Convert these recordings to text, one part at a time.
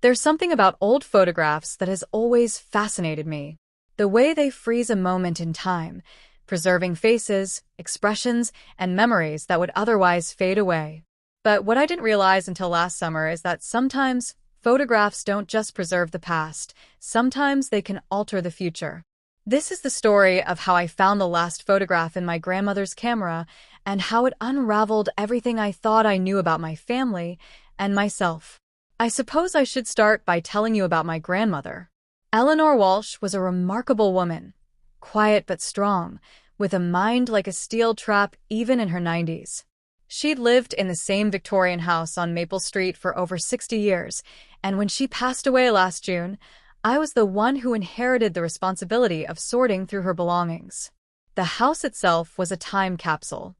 There's something about old photographs that has always fascinated me. The way they freeze a moment in time, preserving faces, expressions, and memories that would otherwise fade away. But what I didn't realize until last summer is that sometimes photographs don't just preserve the past, sometimes they can alter the future. This is the story of how I found the last photograph in my grandmother's camera and how it unraveled everything I thought I knew about my family and myself. I suppose I should start by telling you about my grandmother. Eleanor Walsh was a remarkable woman, quiet but strong, with a mind like a steel trap even in her 90s. She'd lived in the same Victorian house on Maple Street for over 60 years, and when she passed away last June, I was the one who inherited the responsibility of sorting through her belongings. The house itself was a time capsule.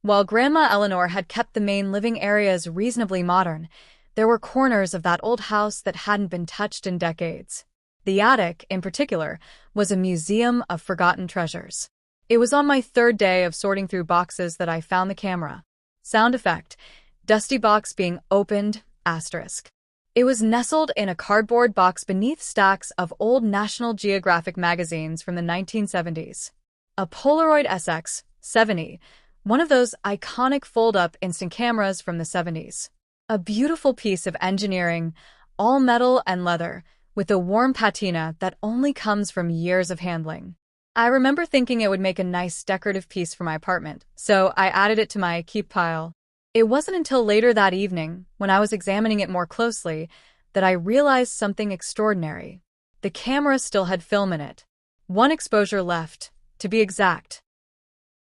While Grandma Eleanor had kept the main living areas reasonably modern, there were corners of that old house that hadn't been touched in decades. The attic, in particular, was a museum of forgotten treasures. It was on my third day of sorting through boxes that I found the camera. Sound effect: dusty box being opened, asterisk. It was nestled in a cardboard box beneath stacks of old National Geographic magazines from the 1970s. A Polaroid SX-70, one of those iconic fold-up instant cameras from the 70s. A beautiful piece of engineering, all metal and leather, with a warm patina that only comes from years of handling. I remember thinking it would make a nice decorative piece for my apartment, so I added it to my keep pile. It wasn't until later that evening, when I was examining it more closely, that I realized something extraordinary. The camera still had film in it. One exposure left, to be exact.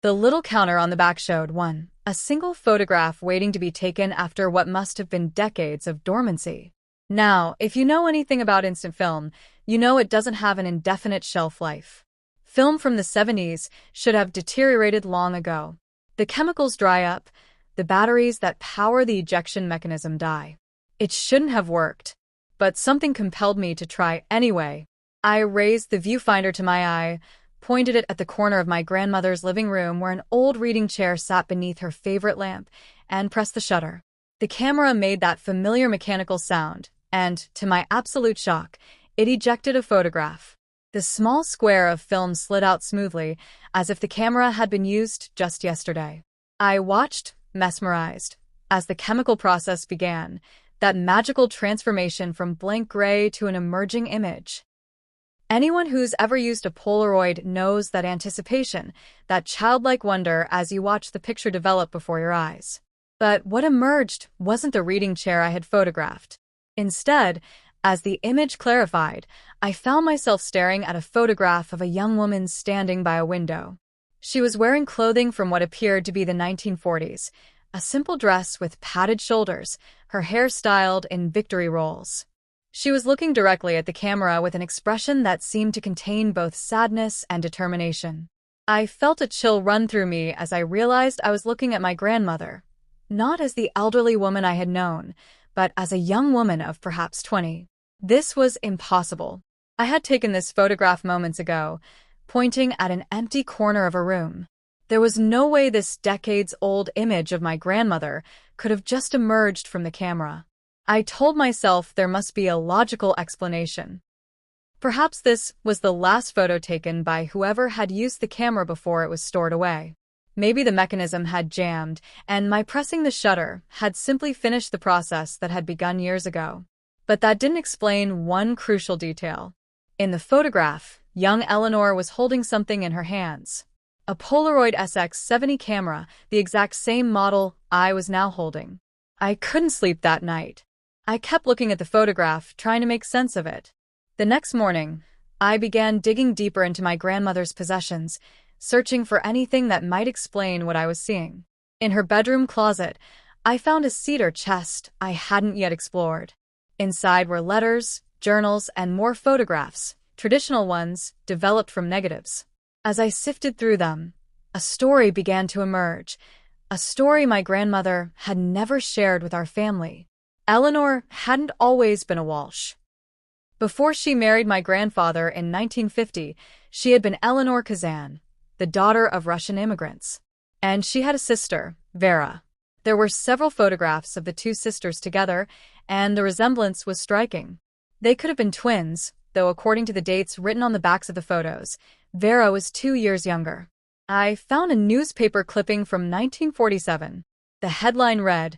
The little counter on the back showed a single photograph waiting to be taken after what must have been decades of dormancy. Now, if you know anything about instant film, you know it doesn't have an indefinite shelf life. Film from the 70s should have deteriorated long ago. The chemicals dry up, the batteries that power the ejection mechanism die. It shouldn't have worked, but something compelled me to try anyway. I raised the viewfinder to my eye, pointed it at the corner of my grandmother's living room where an old reading chair sat beneath her favorite lamp, and pressed the shutter. The camera made that familiar mechanical sound, and, to my absolute shock, it ejected a photograph. The small square of film slid out smoothly, as if the camera had been used just yesterday. I watched, mesmerized, as the chemical process began, that magical transformation from blank gray to an emerging image. Anyone who's ever used a Polaroid knows that anticipation, that childlike wonder as you watch the picture develop before your eyes. But what emerged wasn't the reading chair I had photographed. Instead, as the image clarified, I found myself staring at a photograph of a young woman standing by a window. She was wearing clothing from what appeared to be the 1940s, a simple dress with padded shoulders, her hair styled in victory rolls. She was looking directly at the camera with an expression that seemed to contain both sadness and determination. I felt a chill run through me as I realized I was looking at my grandmother, not as the elderly woman I had known, but as a young woman of perhaps 20. This was impossible. I had taken this photograph moments ago, pointing at an empty corner of a room. There was no way this decades-old image of my grandmother could have just emerged from the camera. I told myself there must be a logical explanation. Perhaps this was the last photo taken by whoever had used the camera before it was stored away. Maybe the mechanism had jammed, and my pressing the shutter had simply finished the process that had begun years ago. But that didn't explain one crucial detail. In the photograph, young Eleanor was holding something in her hands. A Polaroid SX-70 camera, the exact same model I was now holding. I couldn't sleep that night. I kept looking at the photograph, trying to make sense of it. The next morning, I began digging deeper into my grandmother's possessions, searching for anything that might explain what I was seeing. In her bedroom closet, I found a cedar chest I hadn't yet explored. Inside were letters, journals, and more photographs, traditional ones, developed from negatives. As I sifted through them, a story began to emerge, a story my grandmother had never shared with our family. Eleanor hadn't always been a Walsh. Before she married my grandfather in 1950, she had been Eleanor Kazan, the daughter of Russian immigrants. And she had a sister, Vera. There were several photographs of the two sisters together, and the resemblance was striking. They could have been twins, though according to the dates written on the backs of the photos, Vera was 2 years younger. I found a newspaper clipping from 1947. The headline read,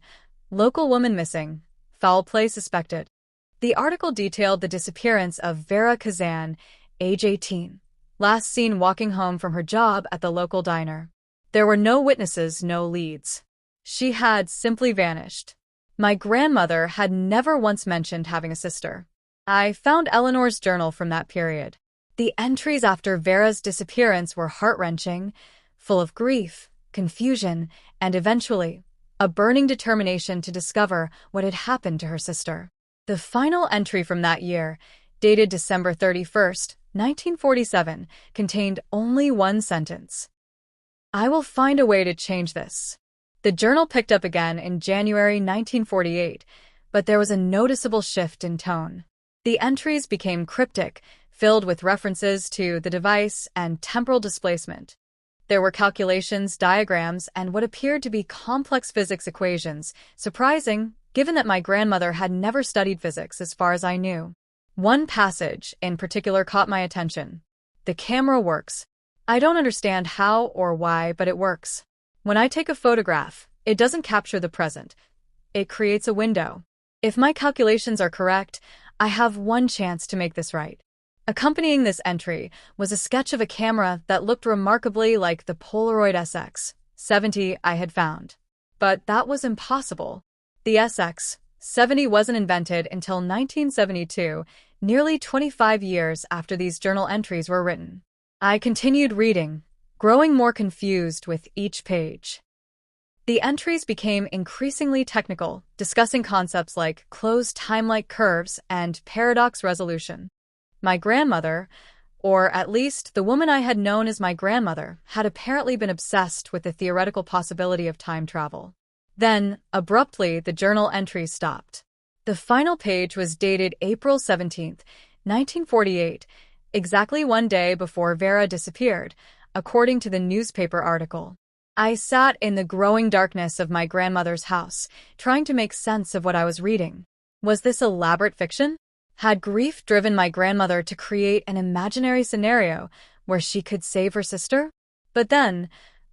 "Local woman missing, foul play suspected." The article detailed the disappearance of Vera Kazan, age 18, last seen walking home from her job at the local diner. There were no witnesses, no leads. She had simply vanished. My grandmother had never once mentioned having a sister. I found Eleanor's journal from that period. The entries after Vera's disappearance were heart-wrenching, full of grief, confusion, and eventually, a burning determination to discover what had happened to her sister. The final entry from that year, dated December 31st, 1947, contained only one sentence. "I will find a way to change this." The journal picked up again in January 1948, but there was a noticeable shift in tone. The entries became cryptic, filled with references to the device and temporal displacement. There were calculations, diagrams, and what appeared to be complex physics equations, surprising, given that my grandmother had never studied physics as far as I knew. One passage, in particular, caught my attention. "The camera works. I don't understand how or why, but it works. When I take a photograph, it doesn't capture the present. It creates a window. If my calculations are correct, I have one chance to make this right." Accompanying this entry was a sketch of a camera that looked remarkably like the Polaroid SX-70 I had found. But that was impossible. The SX-70 wasn't invented until 1972, nearly 25 years after these journal entries were written. I continued reading, growing more confused with each page. The entries became increasingly technical, discussing concepts like closed time-like curves and paradox resolution. My grandmother, or at least the woman I had known as my grandmother, had apparently been obsessed with the theoretical possibility of time travel. Then, abruptly, the journal entries stopped. The final page was dated April 17th, 1948, exactly one day before Vera disappeared, according to the newspaper article. I sat in the growing darkness of my grandmother's house, trying to make sense of what I was reading. Was this elaborate fiction? Had grief driven my grandmother to create an imaginary scenario where she could save her sister? But then,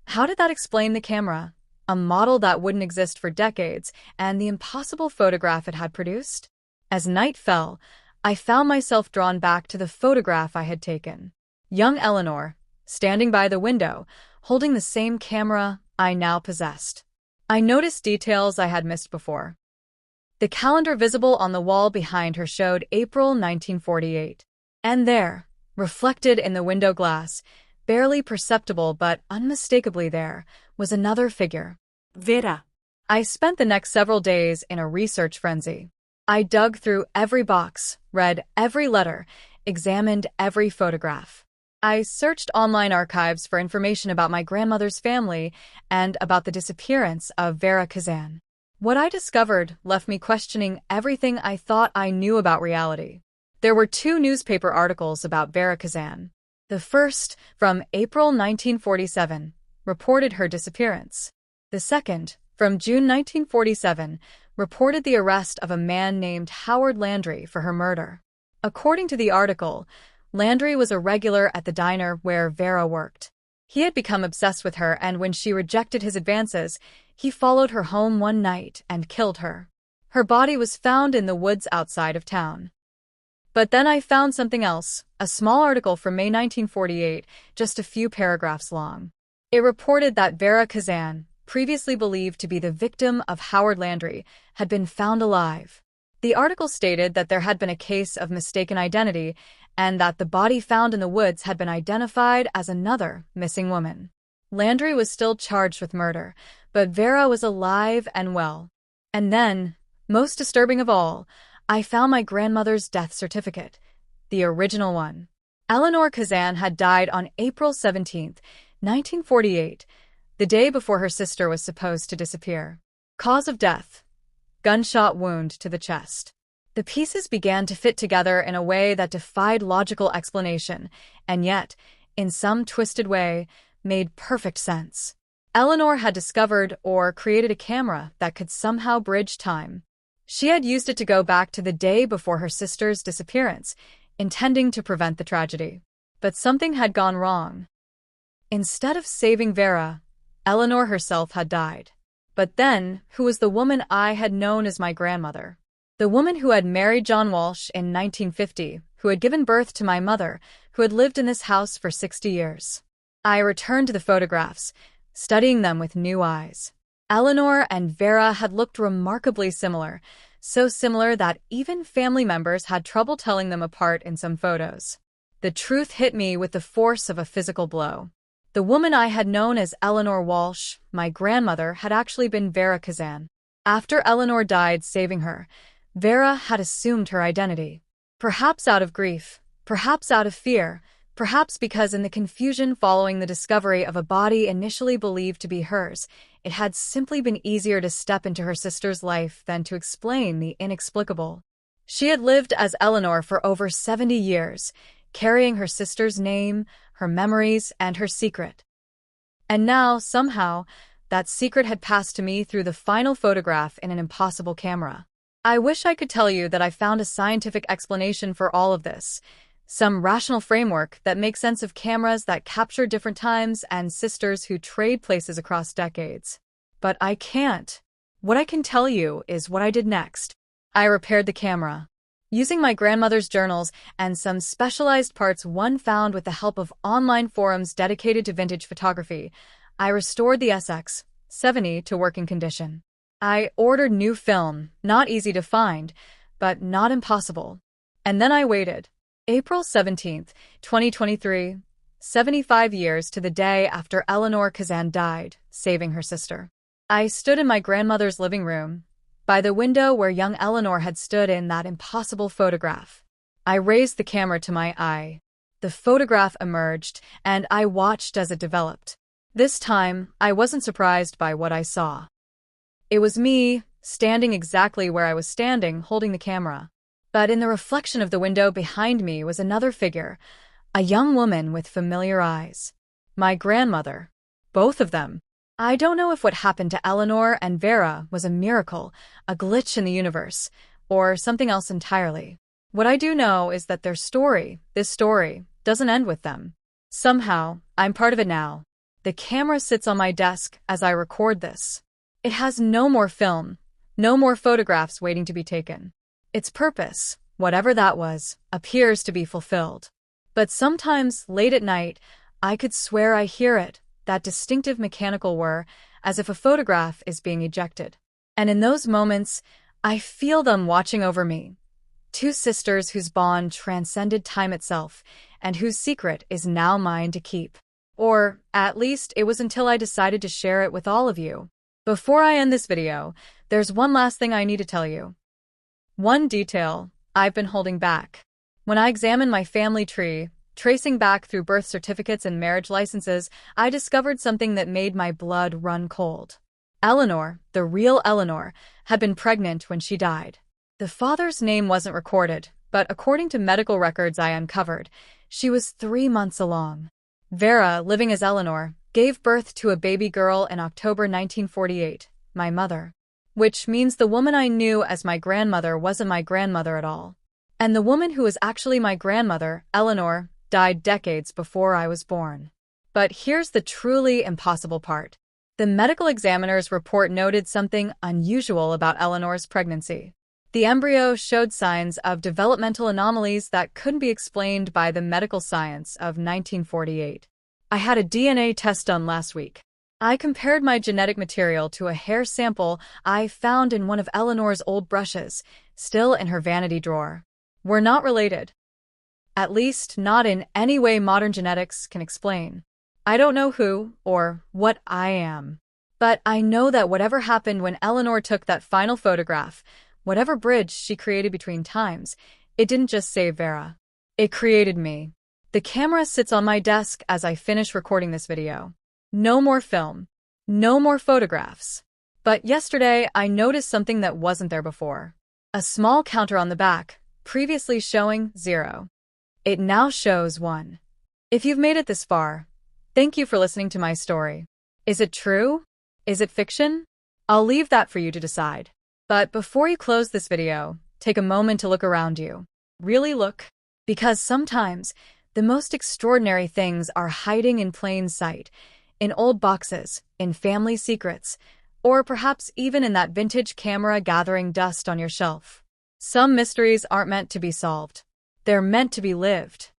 how did that explain the camera, a model that wouldn't exist for decades, and the impossible photograph it had produced? As night fell, I found myself drawn back to the photograph I had taken. Young Eleanor, standing by the window, holding the same camera I now possessed. I noticed details I had missed before. The calendar visible on the wall behind her showed April 1948. And there, reflected in the window glass, barely perceptible but unmistakably there, was another figure. Vera. I spent the next several days in a research frenzy. I dug through every box, read every letter, examined every photograph. I searched online archives for information about my grandmother's family and about the disappearance of Vera Kazan. What I discovered left me questioning everything I thought I knew about reality. There were 2 newspaper articles about Vera Kazan. The first, from April 1947, reported her disappearance. The second, from June 1947, reported the arrest of a man named Howard Landry for her murder. According to the article, Landry was a regular at the diner where Vera worked. He had become obsessed with her, and when she rejected his advances, he followed her home one night and killed her. Her body was found in the woods outside of town. But then I found something else, a small article from May 1948, just a few paragraphs long. It reported that Vera Kazan, previously believed to be the victim of Howard Landry, had been found alive. The article stated that there had been a case of mistaken identity and that the body found in the woods had been identified as another missing woman. Landry was still charged with murder, but Vera was alive and well. And then, most disturbing of all, I found my grandmother's death certificate, the original one. Eleanor Kazan had died on April 17, 1948, the day before her sister was supposed to disappear. Cause of death: gunshot wound to the chest. The pieces began to fit together in a way that defied logical explanation, and yet, in some twisted way, made perfect sense. Eleanor had discovered or created a camera that could somehow bridge time. She had used it to go back to the day before her sister's disappearance, intending to prevent the tragedy. But something had gone wrong. Instead of saving Vera, Eleanor herself had died. But then, who was the woman I had known as my grandmother? The woman who had married John Walsh in 1950, who had given birth to my mother, who had lived in this house for 60 years. I returned to the photographs, studying them with new eyes. Eleanor and Vera had looked remarkably similar, so similar that even family members had trouble telling them apart in some photos. The truth hit me with the force of a physical blow. The woman I had known as Eleanor Walsh, my grandmother, had actually been Vera Kazan. After Eleanor died saving her, Vera had assumed her identity. Perhaps out of grief, perhaps out of fear, perhaps because in the confusion following the discovery of a body initially believed to be hers, it had simply been easier to step into her sister's life than to explain the inexplicable. She had lived as Eleanor for over 70 years, carrying her sister's name, her memories, and her secret. And now, somehow, that secret had passed to me through the final photograph in an impossible camera. I wish I could tell you that I found a scientific explanation for all of this, some rational framework that makes sense of cameras that capture different times and sisters who trade places across decades. But I can't. What I can tell you is what I did next. I repaired the camera. Using my grandmother's journals and some specialized parts one found with the help of online forums dedicated to vintage photography, I restored the SX-70 to working condition. I ordered new film, not easy to find, but not impossible. And then I waited. April 17, 2023, 75 years to the day after Eleanor Kazan died, saving her sister. I stood in my grandmother's living room, by the window where young Eleanor had stood in that impossible photograph. I raised the camera to my eye. The photograph emerged, and I watched as it developed. This time, I wasn't surprised by what I saw. It was me, standing exactly where I was standing, holding the camera. But in the reflection of the window behind me was another figure, a young woman with familiar eyes. My grandmother. Both of them. I don't know if what happened to Eleanor and Vera was a miracle, a glitch in the universe, or something else entirely. What I do know is that this story, doesn't end with them. Somehow, I'm part of it now. The camera sits on my desk as I record this. It has no more film, no more photographs waiting to be taken. Its purpose, whatever that was, appears to be fulfilled. But sometimes, late at night, I could swear I hear it, that distinctive mechanical whir, as if a photograph is being ejected. And in those moments, I feel them watching over me. Two sisters whose bond transcended time itself, and whose secret is now mine to keep. Or, at least, it was until I decided to share it with all of you. Before I end this video, there's one last thing I need to tell you. One detail I've been holding back. When I examined my family tree, tracing back through birth certificates and marriage licenses, I discovered something that made my blood run cold. Eleanor, the real Eleanor, had been pregnant when she died. The father's name wasn't recorded, but according to medical records I uncovered, she was 3 months along. Vera, living as Eleanor, gave birth to a baby girl in October 1948, my mother. Which means the woman I knew as my grandmother wasn't my grandmother at all. And the woman who was actually my grandmother, Eleanor, died decades before I was born. But here's the truly impossible part. The medical examiner's report noted something unusual about Eleanor's pregnancy. The embryo showed signs of developmental anomalies that couldn't be explained by the medical science of 1948. I had a DNA test done last week. I compared my genetic material to a hair sample I found in one of Eleanor's old brushes, still in her vanity drawer. We're not related. At least, not in any way modern genetics can explain. I don't know who or what I am. But I know that whatever happened when Eleanor took that final photograph, whatever bridge she created between times, it didn't just save Vera. It created me. The camera sits on my desk as I finish recording this video. No more film. No more photographs. But yesterday, I noticed something that wasn't there before. A small counter on the back, previously showing 0. It now shows 1. If you've made it this far, thank you for listening to my story. Is it true? Is it fiction? I'll leave that for you to decide. But before you close this video, take a moment to look around you. Really look, because sometimes the most extraordinary things are hiding in plain sight, in old boxes, in family secrets, or perhaps even in that vintage camera gathering dust on your shelf. Some mysteries aren't meant to be solved. They're meant to be lived.